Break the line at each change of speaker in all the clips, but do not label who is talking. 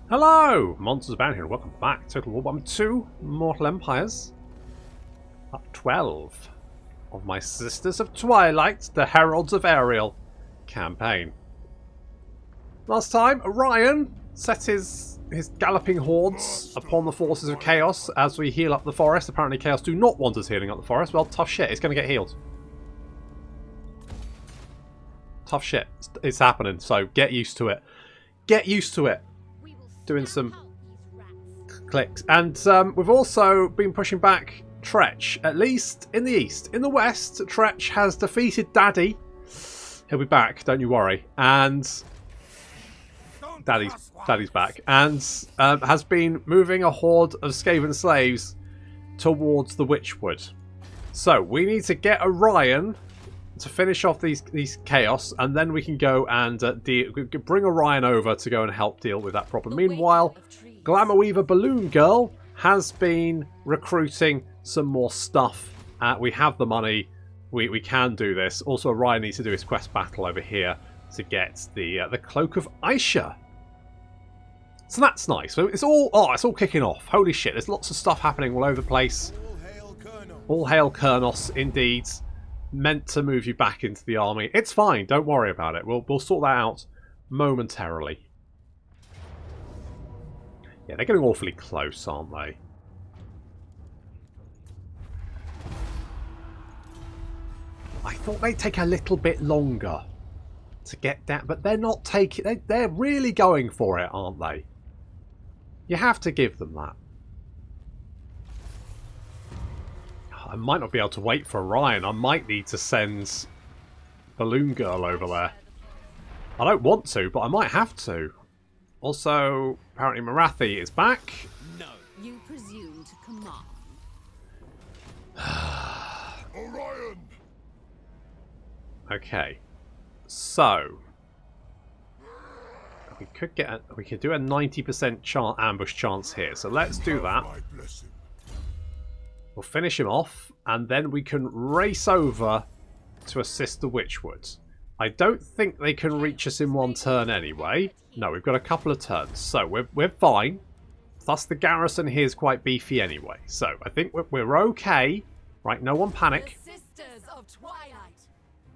Hello! MonstersAbound here, welcome back. Total War Warhammer 2, Mortal Empires. Up 12 of my Sisters of Twilight, the Heralds of Ariel campaign. Last time, Orion set his galloping hordes upon the forces of Chaos as we heal up the forest. Apparently Chaos do not want us healing up the forest. Well, tough shit, it's going to get healed. Tough shit, it's happening, so get used to it. Get used to it. Doing some clicks. And we've also been pushing back Tretch, at least in the east. In the west, Tretch has defeated Daddy. He'll be back, don't you worry. And Daddy's back. And has been moving a horde of Skaven slaves towards the Witchwood. So we need to get Orion to finish off these chaos, and then we can go and bring Orion over to go and help deal with that problem. Meanwhile, Glamour Weaver Balloon Girl has been recruiting some more stuff. We have the money. We can do this. Also, Orion needs to do his quest battle over here to get the Cloak of Aisha. So that's nice. So it's all kicking off. Holy shit! There's lots of stuff happening all over the place. All hail Kurnos, indeed. Meant to move you back into the army. It's fine, don't worry about it. We'll sort that out momentarily. Yeah, they're getting awfully close, aren't they? I thought they'd take a little bit longer to get down, but they're not taking. They're really going for it, aren't they? You have to give them that. I might not be able to wait for Orion. I might need to send Balloon Girl over there. I don't want to, but I might have to. Also, apparently Marathi is back.
No. You presume to command.
Orion.
Okay. So we could do a 90% ambush chance here. So let's do that. We'll finish him off, and then we can race over to assist the Witchwood. I don't think they can reach us in one turn anyway. No, we've got a couple of turns, so we're fine. Plus, the garrison here is quite beefy anyway, so I think we're okay. Right, no one panic.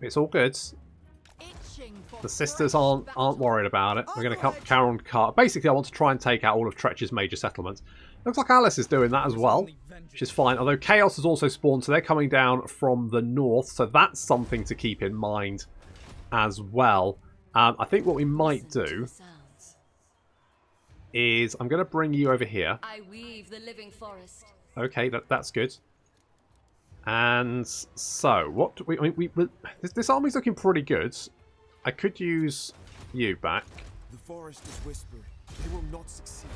It's all good. The sisters aren't worried about it. We're going to carry on car. Basically, I want to try and take out all of Tretch's major settlements. Looks like Alice is doing that as well, which is fine. Although Chaos has also spawned, so they're coming down from the north. So that's something to keep in mind as well. I think what we might do is I'm going to bring you over here.
I weave the living forest.
Okay, that's good. And so what do this army's looking pretty good. I could use you back.
The forest is whispering. They will not succeed.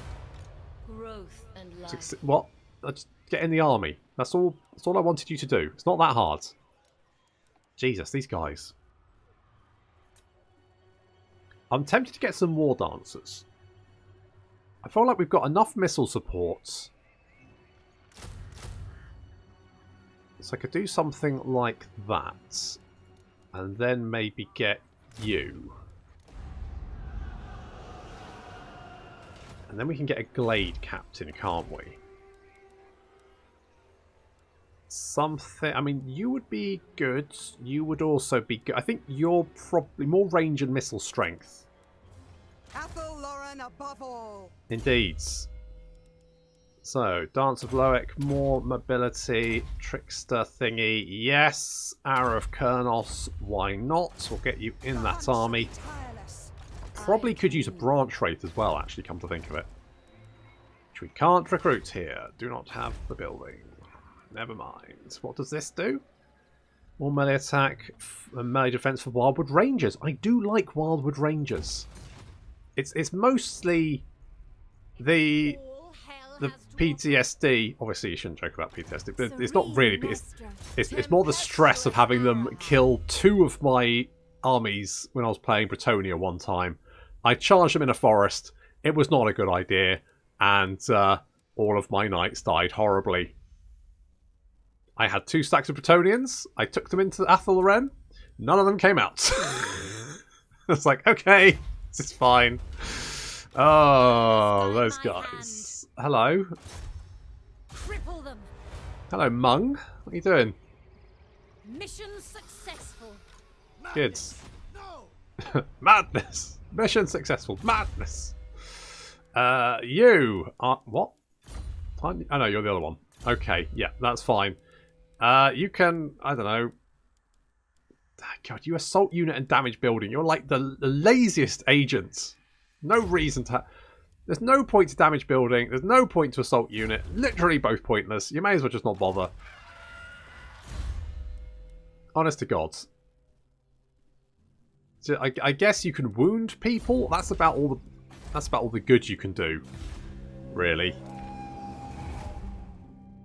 Growth and life.
What? Just get in the army. That's all I wanted you to do. It's not that hard. Jesus, these guys. I'm tempted to get some war dancers. I feel like we've got enough missile supports. So I could do something like that. And then maybe get you. And then we can get a Glade Captain, can't we? Something... I mean, you would be good. You would also be good. I think you're probably more range and missile strength.
Athel Loren above all.
Indeed. So, Dance of Loic, more mobility, Trickster thingy, yes. Arrow of Kurnos, why not? We'll get you in that army. Probably could use a branch rate as well, actually, come to think of it. Which we can't recruit here. Do not have the building. Never mind. What does this do? More melee attack, melee defense for Wildwood Rangers. I do like Wildwood Rangers. It's mostly the PTSD. Obviously, you shouldn't joke about PTSD, but it's not really. It's more the stress of having them kill 2 of my armies when I was playing Bretonia one time. I charged them in a forest. It was not a good idea, and all of my knights died horribly. I had 2 stacks of Bretonians. I took them into Athel Loren. None of them came out. It's like, okay, this is fine. Oh,
By
those
my
guys. Hello.
Cripple them.
Hello, Mung. What are you doing?
Mission successful.
Kids.
No!
Madness. Mission successful. Madness. You are... What? Oh, no, you're the other one. Okay, yeah, that's fine. You can... I don't know. God, you assault unit and damage building. You're like the laziest agents. No reason to... There's no point to damage building. There's no point to assault unit. Literally both pointless. You may as well just not bother. Honest to God. So I guess you can wound people. That's about all the good you can do. Really.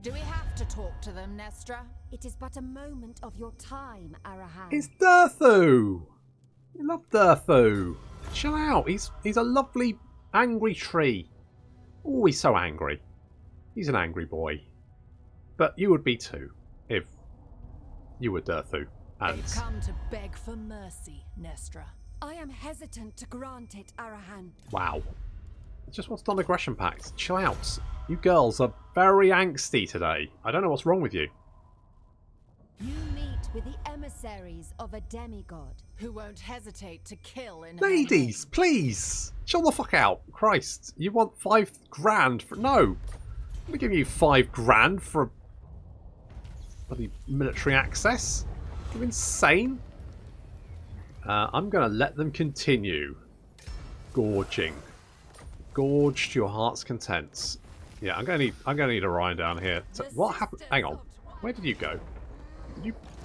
Do we have to talk to them, Nestra?
It is but a moment of your time, Arahan.
It's Durthu! I love Durthu. Chill out. He's a lovely, angry tree. Oh, he's so angry. He's an angry boy. But you would be too, if you were Durthu. And
They've come to beg for mercy, Nestra.
I am hesitant to grant it, Arahan.
wow. It just wants non-aggression pact. Chill out. You girls are very angsty today. I don't know what's wrong with you.
You meet with the emissaries of a demigod.
Who won't hesitate to kill in
Ladies, please! Chill the fuck out. Christ. You want 5 grand for... No! I'm gonna give you 5 grand for bloody military access. Are you insane? I'm gonna let them continue gorging. Gorge to your heart's content. Yeah, I'm gonna need Orion down here. So, what happened? Hang on. Where did you go?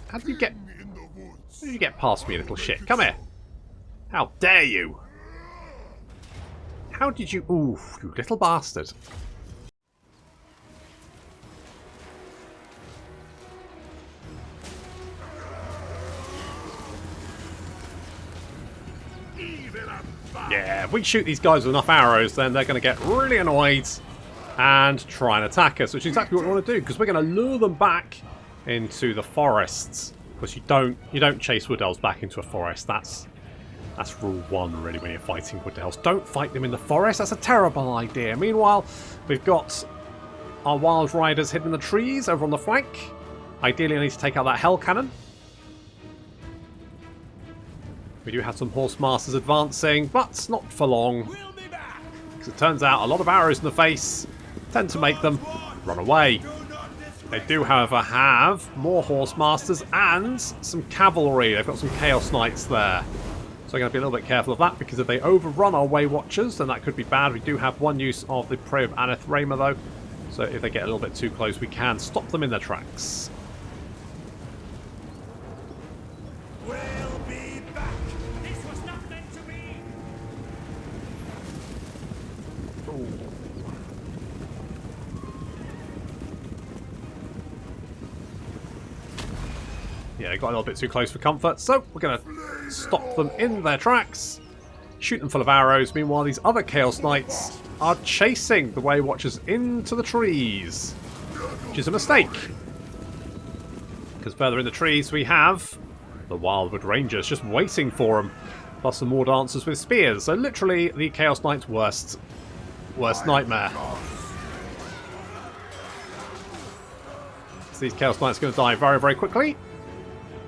How did you get...
In the woods.
How did you get past me, little shit? Come here. How dare you? How did you... Ooh, you little bastard. Yeah, if we shoot these guys with enough arrows, then they're going to get really annoyed and try and attack us, which is exactly what we want to do, because we're going to lure them back into the forests. Because you don't chase wood elves back into a forest. That's rule 1, really, when you're fighting wood elves. Don't fight them in the forest. That's a terrible idea. Meanwhile, we've got our wild riders hidden in the trees over on the flank. Ideally, I need to take out that hell cannon. We do have some horse masters advancing, but not for long.
We'll be back.
Because it turns out a lot of arrows in the face tend to make them run away. They do, however, have more horse masters and some cavalry. They've got some chaos knights there. So I'm going to be a little bit careful of that, because if they overrun our way watchers, then that could be bad. We do have one use of the Prey of Anathrema, though. So if they get a little bit too close, we can stop them in their tracks.
We'll be back. This was not meant to be.
Yeah, they got a little bit too close for comfort, so we're going to stop them in their tracks, shoot them full of arrows. Meanwhile, these other Chaos Knights are chasing the Way Watchers into the trees, which is a mistake. Because further in the trees we have the Wildwood Rangers just waiting for them, plus some more dancers with spears. So literally the Chaos Knight's worst nightmare. So these Chaos Knights are going to die very, very quickly.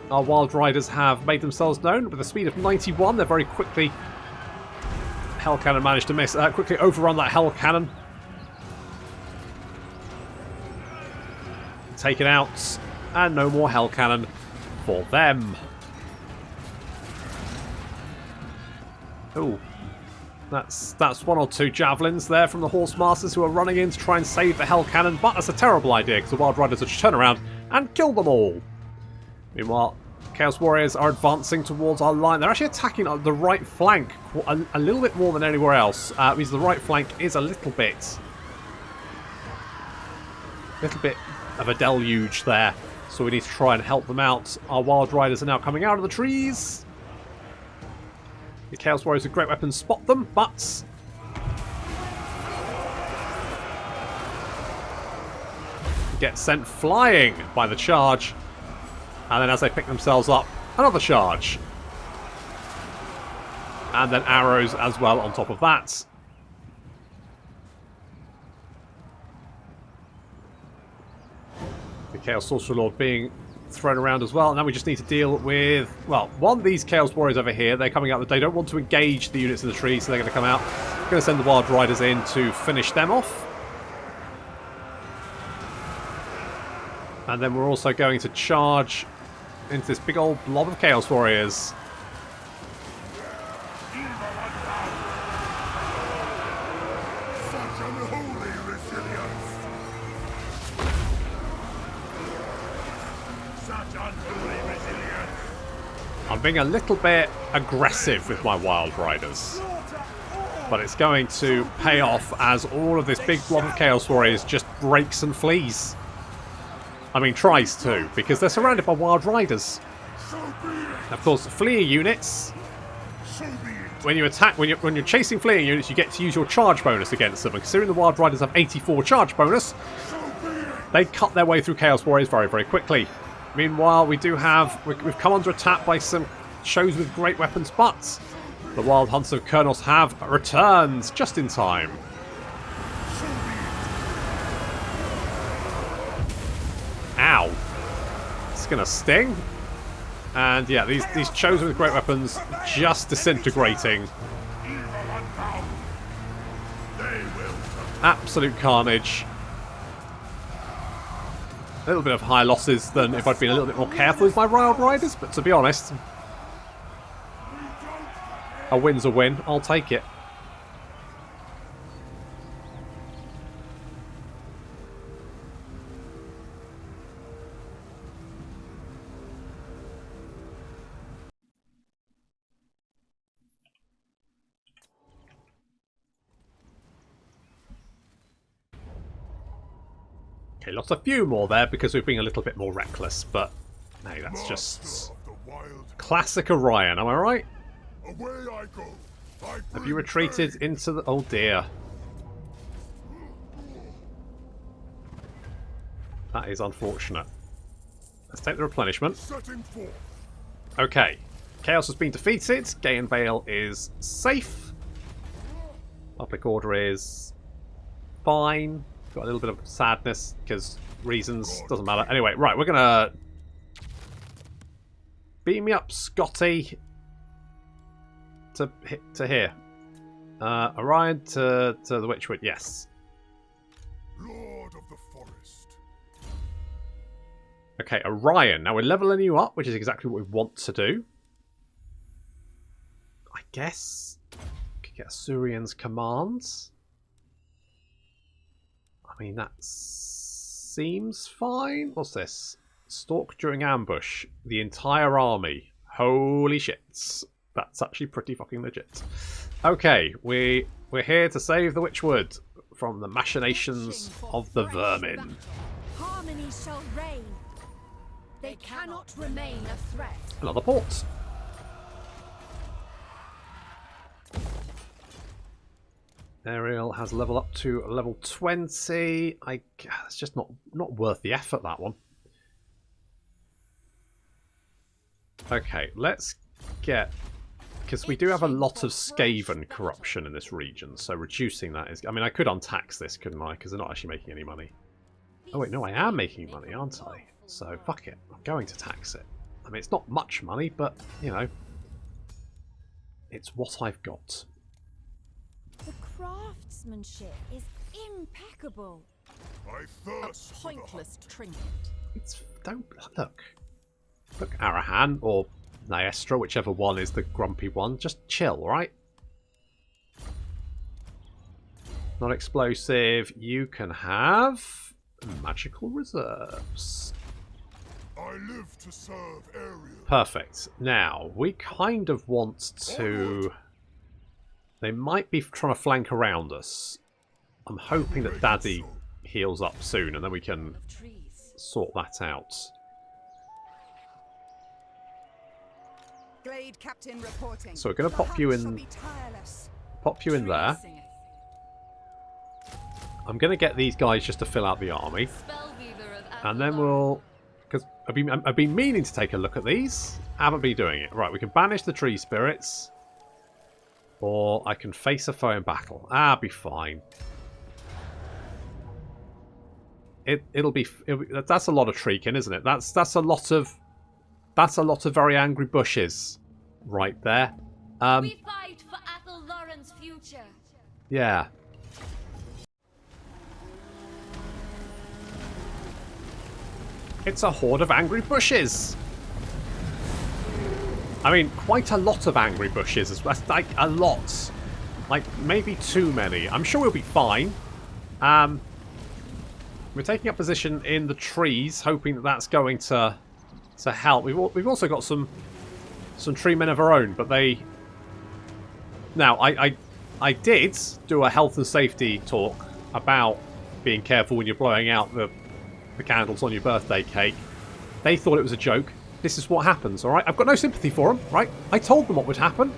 Our Wild Riders have made themselves known with a speed of 91. They're very quickly... Hell Cannon managed to miss. Quickly overrun that Hell Cannon. Take it out. And no more Hell Cannon for them. Ooh. That's 1 or 2 javelins there from the Horse Masters who are running in to try and save the Hell Cannon. But that's a terrible idea, because the Wild Riders will just turn around and kill them all. Meanwhile, Chaos Warriors are advancing towards our line. They're actually attacking the right flank a little bit more than anywhere else. Because the right flank is a little bit of a deluge there. So we need to try and help them out. Our Wild Riders are now coming out of the trees. The Chaos Warriors with great weapons spot them, but... get sent flying by the charge. And then as they pick themselves up, another charge. And then arrows as well on top of that. The Chaos Sorcerer Lord being thrown around as well. And now we just need to deal with, well, one, these Chaos Warriors over here. They're coming out. They don't want to engage the units in the tree, so they're going to come out. We're going to send the Wild Riders in to finish them off. And then we're also going to charge into this big old blob of Chaos Warriors.
Such unholy resilience. Such unholy resilience.
I'm being a little bit aggressive with my Wild Riders. But it's going to pay off as all of this big blob of Chaos Warriors just breaks and flees. I mean, tries to, because they're surrounded by Wild Riders. Of course, fleeing units. When you attack, when you're chasing fleeing units, you get to use your charge bonus against them. And considering the Wild Riders have 84 charge bonus, they cut their way through Chaos Warriors very, very quickly. Meanwhile, we do have we've come under attack by some shows with great weapons, but the Wild Hunts of Kurnos have returned just in time. Ow. It's going to sting. And yeah, these chosen with great weapons just disintegrating. Absolute carnage. A little bit of higher losses than if I'd been a little bit more careful with my Wild Riders, but to be honest, a win's a win. I'll take it. Okay, lost a few more there because we've been a little bit more reckless, but hey, that's just classic Orion, am I right?
Away I go.
Have you retreated into the... Oh dear. That is unfortunate. Let's take the replenishment. Okay. Chaos has been defeated. Gay and Vale is safe. Public order is fine. Got a little bit of sadness because reasons. Doesn't matter. Anyway, right. We're going to... Beam me up, Scotty. To here. Orion to the Witchwood, yes.
Lord of the Forest.
Okay, Orion. Now we're leveling you up, which is exactly what we want to do. I guess could get Asuryan's commands. I mean, that seems fine. What's this? Stalk during ambush. The entire army. Holy shits. That's actually pretty fucking legit. Okay, we're here to save the Witchwood from the machinations of the vermin.
Harmony shall reign. They cannot remain a threat.
Another port. Ariel has level up to level 20. It's just not worth the effort, that one. Okay, let's get... Because we do have a lot of Skaven corruption in this region, so reducing that is... I mean, I could untax this, couldn't I? Because they're not actually making any money. Oh wait, no, I am making money, aren't I? So, fuck it. I'm going to tax it. I mean, it's not much money, but, you know, it's what I've got.
The craftsmanship is impeccable.
I thirst.
A pointless trinket.
It's... Don't... Look, Arahan, or... Niestra, whichever one is the grumpy one. Just chill, right? Not explosive. You can have magical reserves.
I live to serve Ariel.
Perfect. Now, we kind of want to... They might be trying to flank around us. I'm hoping that Daddy heals up soon and then we can sort that out.
Glade Captain reporting.
So we're going to pop you in. Pop you in there. I'm going to get these guys just to fill out the army, and then we'll. Because I've been meaning to take a look at these. Haven't been doing it. Right, we can banish the tree spirits, or I can face a foe in battle. Be fine. it'll be that's a lot of treeking, isn't it? That's a lot of very angry bushes right there.
We fight for Athel Loren's future.
Yeah. It's a horde of angry bushes. I mean, quite a lot of angry bushes. That's like a lot. Like, maybe too many. I'm sure we'll be fine. We're taking up position in the trees, hoping that that's going to help. We've also got some tree men of our own, but they... Now, I did do a health and safety talk about being careful when you're blowing out the candles on your birthday cake. They thought it was a joke. This is what happens, alright? I've got no sympathy for them, right? I told them what would happen.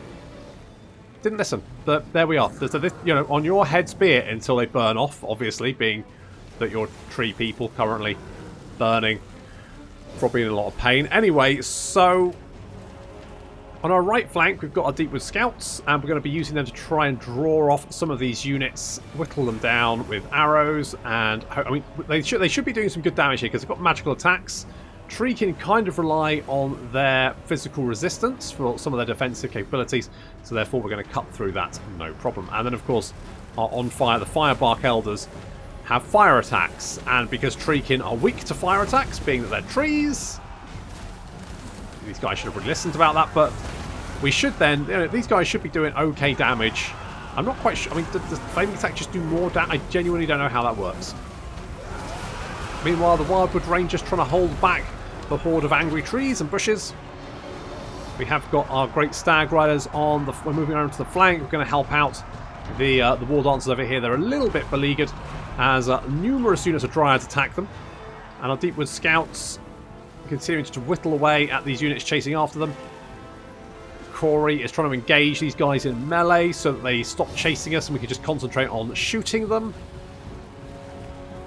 Didn't listen. But there we are. So this, you know, on your heads be it until they burn off, obviously, being that you're tree people currently burning. Probably in a lot of pain. Anyway, so on our right flank, we've got our Deepwood Scouts, and we're going to be using them to try and draw off some of these units, whittle them down with arrows, and I mean, they should be doing some good damage here because they've got magical attacks. Tree can kind of rely on their physical resistance for some of their defensive capabilities, so therefore we're going to cut through that, no problem. And then, of course, our on fire, the Firebark Elders have fire attacks, and because Treekin are weak to fire attacks, being that they're trees, these guys should have really listened about that, but we should then, you know, these guys should be doing okay damage. I'm not quite sure. I mean, does flaming attack just do more damage? I genuinely don't know how that works. Meanwhile, the Wildwood Rangers trying to hold back the horde of angry trees and bushes. We have got our great Stag Riders on the... We're moving around to the flank. We're going to help out the War Dancers over here. They're a little bit beleaguered as numerous units of Dryads attack them. And our Deepwood Scouts continuing to whittle away at these units chasing after them. Corey is trying to engage these guys in melee so that they stop chasing us and we can just concentrate on shooting them.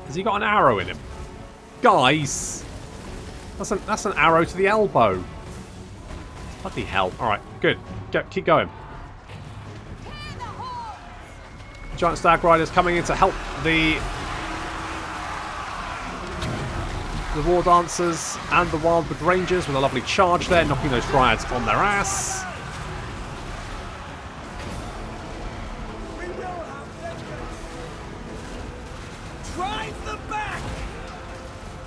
Has he got an arrow in him? Guys! That's an arrow to the elbow. Bloody hell. Alright, good. Keep going. Giant Stag Riders coming in to help the War Dancers and the Wildwood Rangers with a lovely charge there, knocking those Dryads on their ass.
Drive them back!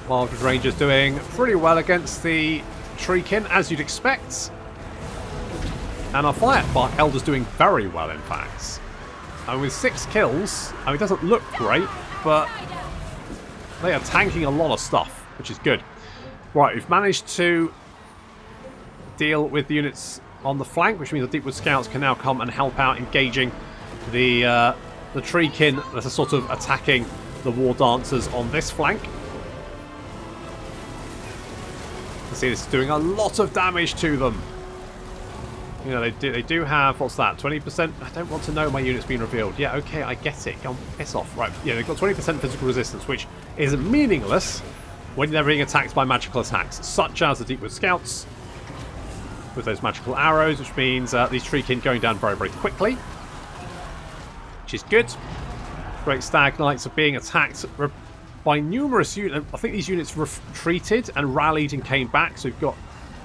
Wildwood Rangers doing pretty well against the Treekin, as you'd expect. And our Firebark Elders doing very well, in fact. And with 6 kills, I mean, it doesn't look great, but they are tanking a lot of stuff, which is good. Right, we've managed to deal with the units on the flank, which means the Deepwood Scouts can now come and help out engaging the Treekin that are sort of attacking the War Dancers on this flank. You can see this is doing a lot of damage to them. You know, they do have, what's that, 20%? I don't want to know my unit's been revealed. Yeah, okay, I get it. Go on, piss off. Right, yeah, they've got 20% physical resistance, which is meaningless when they're being attacked by magical attacks, such as the Deepwood Scouts with those magical arrows, which means these Treekin going down very, very quickly, which is good. Great Stag Knights are being attacked by numerous units. I think these units retreated and rallied and came back, so we've got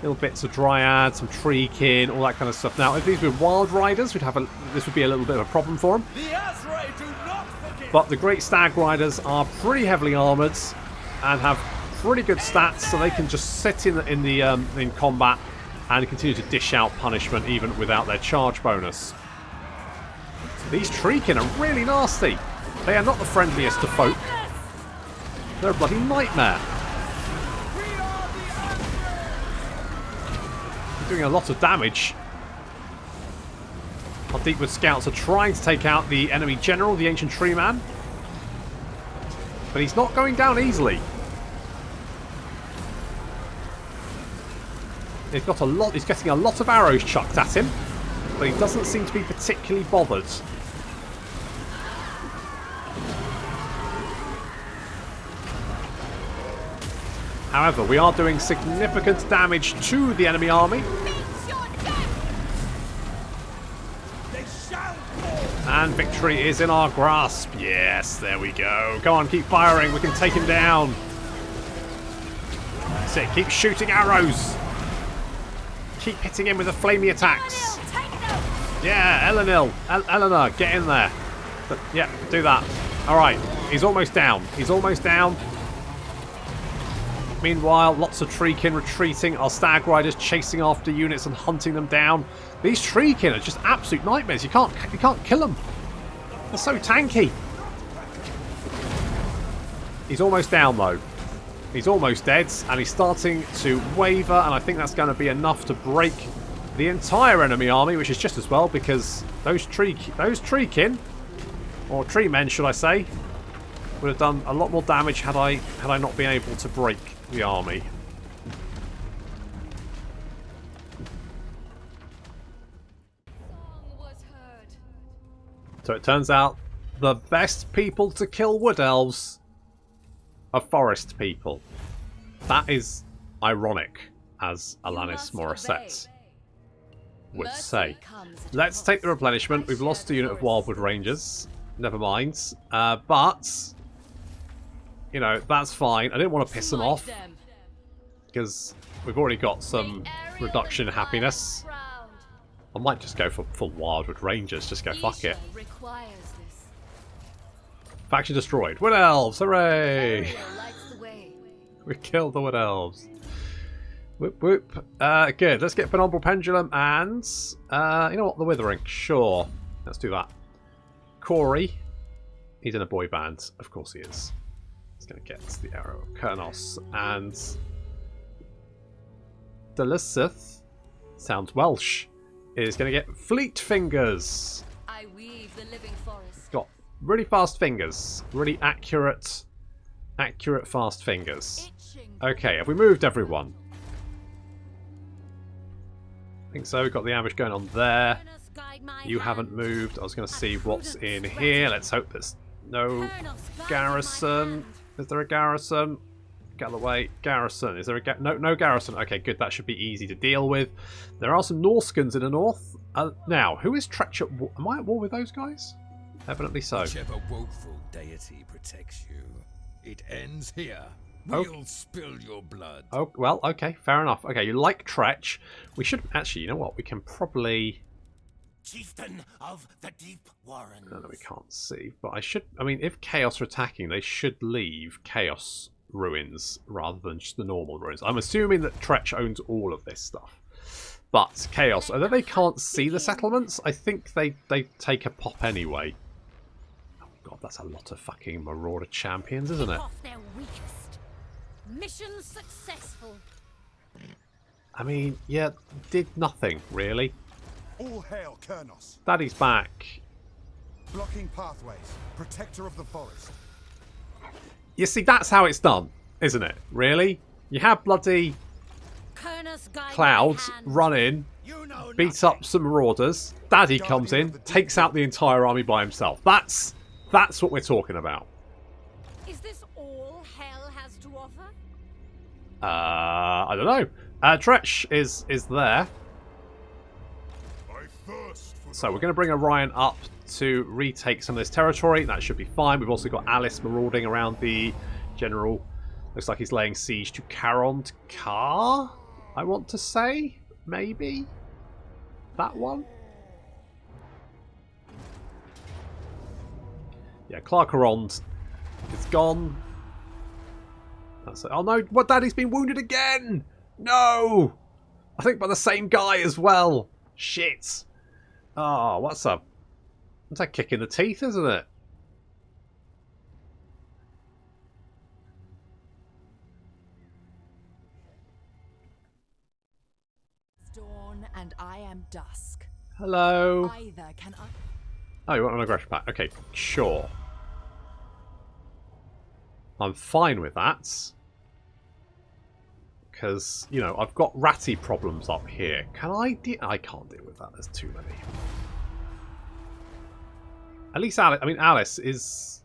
little bits of Dryad, some Treekin, all that kind of stuff. Now, if these were Wild Riders, this would be a little bit of a problem for them.
The Azrae do not forget.
But the Great Stag Riders are pretty heavily armoured and have pretty good stats, so they can just sit in combat and continue to dish out punishment even without their charge bonus. These Treekin are really nasty. They are not the friendliest to folk. They're a bloody nightmare. Doing a lot of damage. Our Deepwood Scouts are trying to take out the enemy general, the Ancient Tree Man, but he's not going down easily. He's getting a lot of arrows chucked at him, but he doesn't seem to be particularly bothered. However, we are doing significant damage to the enemy army. And victory is in our grasp. Yes, there we go. Go on, keep firing. We can take him down. That's it. Keep shooting arrows. Keep hitting him with the flamey attacks. Yeah, Eleanor, get in there. Yeah, do that. Alright, he's almost down. He's almost down. Meanwhile, lots of Treekin retreating. Our Stag Riders chasing after units and hunting them down. These Treekin are just absolute nightmares. You can't kill them. They're so tanky. He's almost down though. He's almost dead, and he's starting to waver, and I think that's going to be enough to break the entire enemy army, which is just as well, because those Treekin, or Tree Men should I say, would have done a lot more damage had I not been able to break the army. So it turns out the best people to kill wood elves are forest people. That is ironic, as Alanis Morissette would say. Let's take the replenishment. We've lost a unit of Wildwood Rangers. Never mind. But, you know, that's fine. I didn't want to piss them off, because we've already got some reduction in happiness. I might just go for Wildwood Rangers. Just go fuck it. Faction destroyed. Wood Elves! Hooray! We killed the Wood Elves. Whoop whoop. Good. Let's get Phenomenal Pendulum and... you know what? The Withering. Sure. Let's do that. Corey. He's in a boy band. Of course he is. He's going to get the Arrow of Kurnos. And... Delisith. Sounds Welsh. Is going to get Fleet Fingers.
I weave the living forest.
Got really fast fingers. Really accurate fast fingers. Okay, have we moved everyone? I think so. We've got the ambush going on there. You haven't moved. I was going to see what's in here. Let's hope there's no garrison. Is there a garrison? Get out of the way. Garrison. Is there a no garrison? Okay, good. That should be easy to deal with. There are some Norskans in the north. Now, who is Tretch at war? Am I at war with those guys? Evidently so.
Whichever woeful deity protects you, it ends here. We'll spill your blood.
Oh, well, okay, fair enough. Okay, you like Tretch. We should actually, you know what? We can probably...
Chieftain of the Deep Warren.
No, we can't see. But I mean, if Chaos are attacking, they should leave Chaos ruins rather than just the normal ruins. I'm assuming that Tretch owns all of this stuff. But Chaos, although they can't see the settlements, I think they take a pop anyway. Oh god, that's a lot of fucking Marauder champions, isn't it?
Off their weakest. Mission successful.
I mean, yeah, did nothing, really.
All hail Kurnos,
Daddy's back.
blocking pathways, protector of the forest.
You see, that's how it's done, isn't it? Really? You have bloody Clouds run in, beat up some Marauders. Daddy comes in, takes out the entire army by himself. That's what we're talking about.
Is this all hell has to offer?
I don't know. Tretch is there. So we're going to bring Orion up to retake some of this territory. That should be fine. We've also got Alice marauding around the general. Looks like he's laying siege to Carond Car, I want to say. Maybe? That one? Yeah, Clarkarond is gone. That's it. Oh no, what? Daddy's been wounded again! No! I think by the same guy as well. Shit. Oh, what's up? That's a kick in the teeth, isn't it?
Dawn and I am dusk.
Hello.
Either can I...
Oh, you want an aggression pack? Okay, sure. I'm fine with that. Because, you know, I've got ratty problems up here. Can I deal? I can't deal with that. There's too many. At least Alice, I mean, Alice is...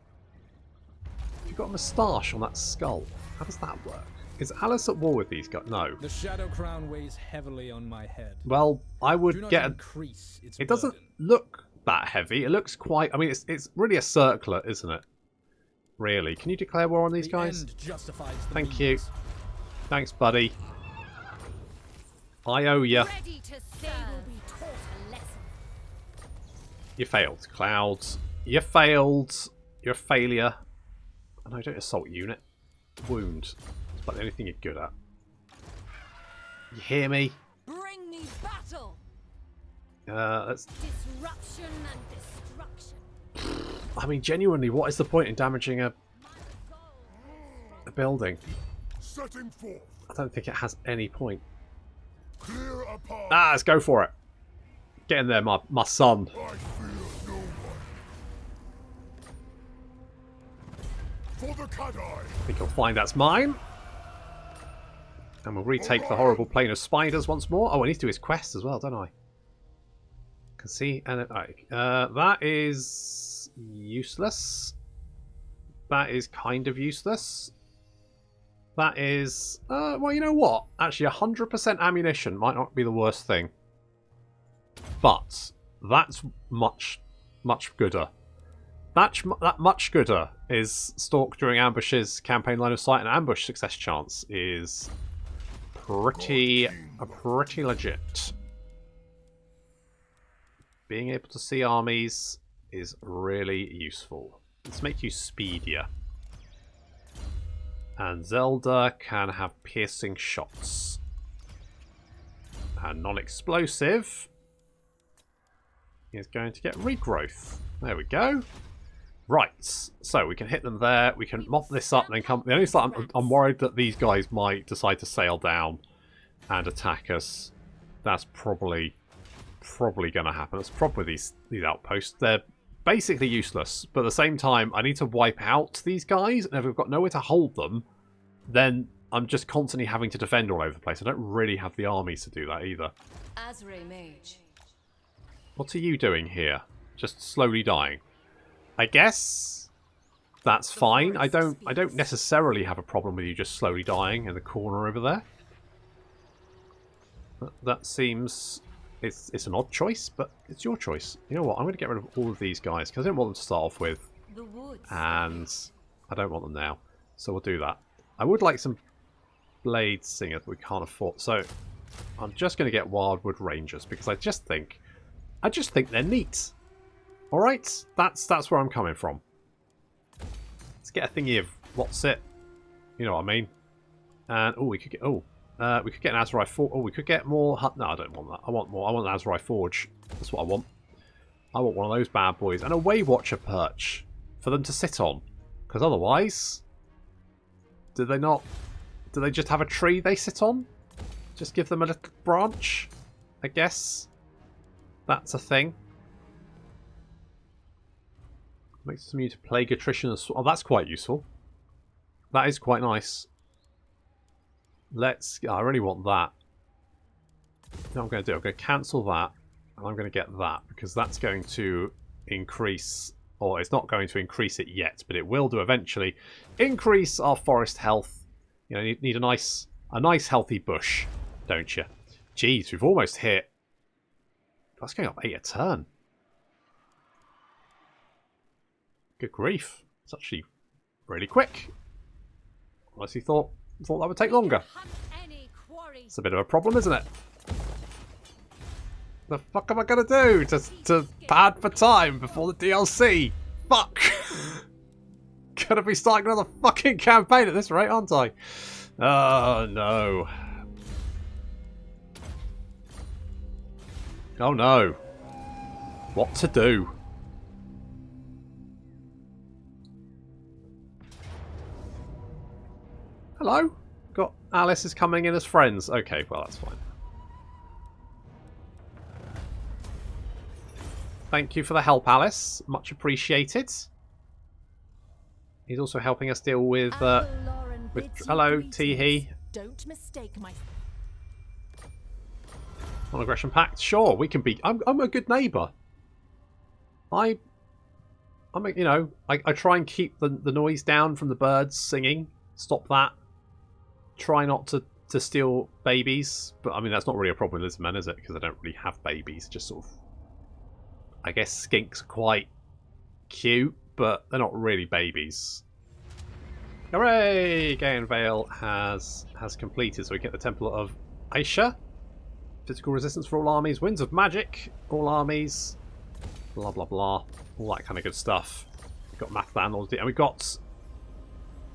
Have you got a moustache on that skull? How does that work? Is Alice at war with these guys? No.
The shadow crown weighs heavily on my head.
Well, I would get...
Increase its
it doesn't
burden.
look that heavy. It looks quite... I mean, it's really a circlet, isn't it? Really. Can you declare war on these guys? Thank you. Thanks, buddy. I owe ya.
Ready to serve. They will be taught a lesson.
You failed, Clouds. You failed. You're a failure. Oh, no, don't assault unit. Wound. It's about the only thing you're good at. You hear me?
Bring me battle.
Let's...
Disruption and destruction.
I mean, genuinely, what is the point in damaging a building?
Setting forth.
I don't think it has any point.
Clear a path.
Ah, let's go for it. Get in there, my son.
I fear no one. For the cat eye.
I think you'll find that's mine. And we'll retake the horrible plane of spiders once more. Oh, I need to do his quest as well, don't I? Can see, and that is useless. That is kind of useless. That is, well, you know what? Actually, 100% ammunition might not be the worst thing. But that's much gooder. That much gooder is stalk during ambushes, campaign line of sight, and ambush success chance is pretty legit. Being able to see armies is really useful. Let's make you speedier. And Zelda can have piercing shots. And non-explosive is going to get regrowth. There we go. Right, so we can hit them there. We can mop this up and then come... The only thing I'm worried that these guys might decide to sail down and attack us. That's probably going to happen. It's probably these outposts. They're basically useless, but at the same time, I need to wipe out these guys, and if we've got nowhere to hold them, then I'm just constantly having to defend all over the place. I don't really have the armies to do that either.
Azure Mage.
What are you doing here? Just slowly dying. I guess that's fine. I don't necessarily have a problem with you just slowly dying in the corner over there. That seems... It's an odd choice, but it's your choice. You know what? I'm going to get rid of all of these guys because I don't want them to start off with. And I don't want them now. So we'll do that. I would like some Blade Singers, but we can't afford. So I'm just going to get Wildwood Rangers because I just think they're neat. All right, that's where I'm coming from. Let's get a thingy of what's it. You know what I mean? And we could get we could get an Azurai Forge. Oh, we could get more. No, I don't want that. I want more. I want an Azurai Forge. That's what I want. I want one of those bad boys and a Waywatcher perch for them to sit on. Because otherwise, do they not? Do they just have a tree they sit on? Just give them a little branch, I guess. That's a thing. Makes them use to plague attrition. Oh, that's quite useful. That is quite nice. I really want that. What I'm going to do, I'm going to cancel that, and I'm going to get that, because that's going to increase, or it's not going to increase it yet, but it will do eventually, increase our forest health. You know, you need a nice healthy bush, don't you? Jeez, we've almost hit... That's going up 8 a turn. Good grief. It's actually really quick. Honestly thought that would take longer. It's a bit of a problem, isn't it? The fuck am I going to do to pad for time before the DLC? Fuck! Gonna be starting another fucking campaign at this rate, aren't I? Oh, no. Oh, no. What to do? Hello? Got Alice is coming in as friends. Okay, well, that's fine. Thank you for the help, Alice. Much appreciated. He's also helping us deal with hello, Teehee. Don't mistake my non-aggression pact. Sure, we can be. I'm a good neighbour. I try and keep the noise down from the birds singing. Stop that. Try not to steal babies, but I mean that's not really a problem with Lizardmen, is it? Because they don't really have babies, just sort of I guess skinks are quite cute, but they're not really babies. Hooray! Gaian Vale has completed, so we get the Temple of Aisha. Physical resistance for all armies. Winds of magic. All armies. Blah, blah, blah. All that kind of good stuff. We've got Mathlan, and we've got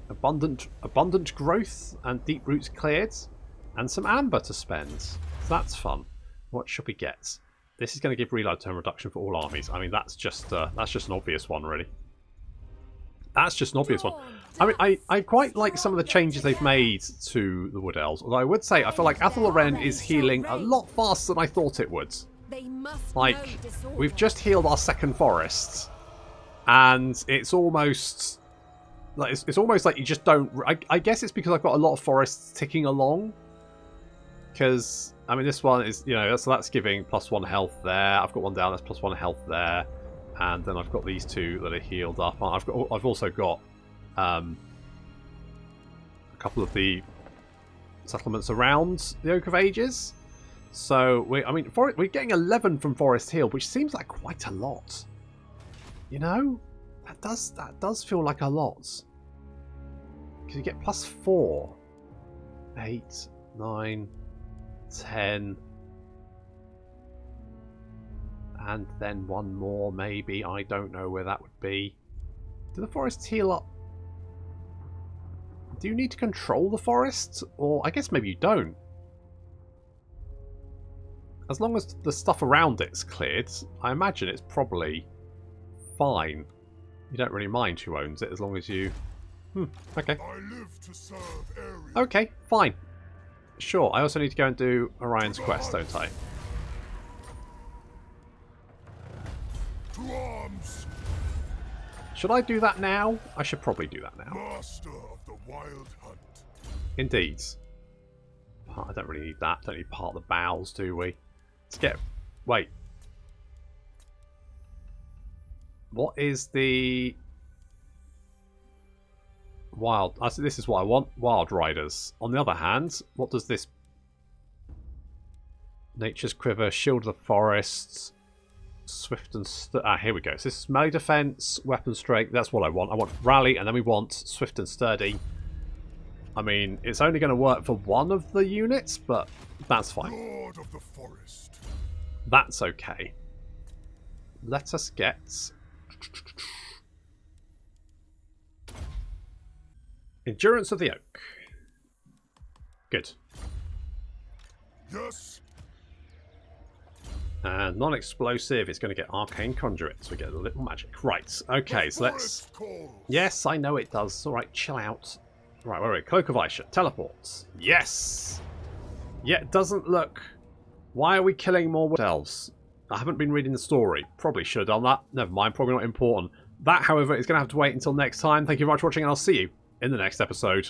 abundant growth and deep roots cleared. And some amber to spend. So that's fun. What should we get? This is going to give reload time reduction for all armies. I mean, that's just an obvious one, really. That's just an obvious one. I mean, I quite like some of the changes they've made to the Wood Elves. Although I would say, I feel like Athel Loren is healing a lot faster than I thought it would. Like, we've just healed our second forest. And it's almost... like it's almost like you just don't... I guess it's because I've got a lot of forests ticking along. Because, I mean, this one is, you know, so that's giving +1 health there. I've got one down, that's +1 health there. And then I've got these two that are healed up. I've also got a couple of the settlements around the Oak of Ages. So we're getting 11 from Forest Heal, which seems like quite a lot. You know, that does feel like a lot. Because you get +4, 8, 9, 10. And then one more, maybe. I don't know where that would be. Do the forests heal up? Do you need to control the forests? Or I guess maybe you don't. As long as the stuff around it's cleared, I imagine it's probably fine. You don't really mind who owns it as long as you... okay.
I live to serve Ariel.
Okay, fine. Sure, I also need to go and do Orion's quest, don't I?
To arms.
Should I do that now? I should probably do that now.
Master of the wild hunt.
Indeed. I don't really need that. Don't need part of the bowels, do we? Let's get... Wait. What is the... Wild... This is what I want. Wild Riders. On the other hand, what does this... Nature's Quiver, Shield of the Forests... Swift and... here we go. So this is melee defense, weapon strength. That's what I want. I want rally, and then we want swift and sturdy. I mean, it's only going to work for one of the units, but that's fine.
Lord of the forest.
That's okay. Let us get... Endurance of the Oak. Good.
Yes.
And non-explosive is going to get Arcane Conduit, so we get a little magic. Right, okay, so let's... Yes, I know it does. Alright, chill out. Right, wait. Cloak of Aisha. Teleports. Yes! Yeah, it doesn't look... Why are we killing more Wood Elves? I haven't been reading the story. Probably should have done that. Never mind, probably not important. That, however, is going to have to wait until next time. Thank you very much for watching, and I'll see you in the next episode.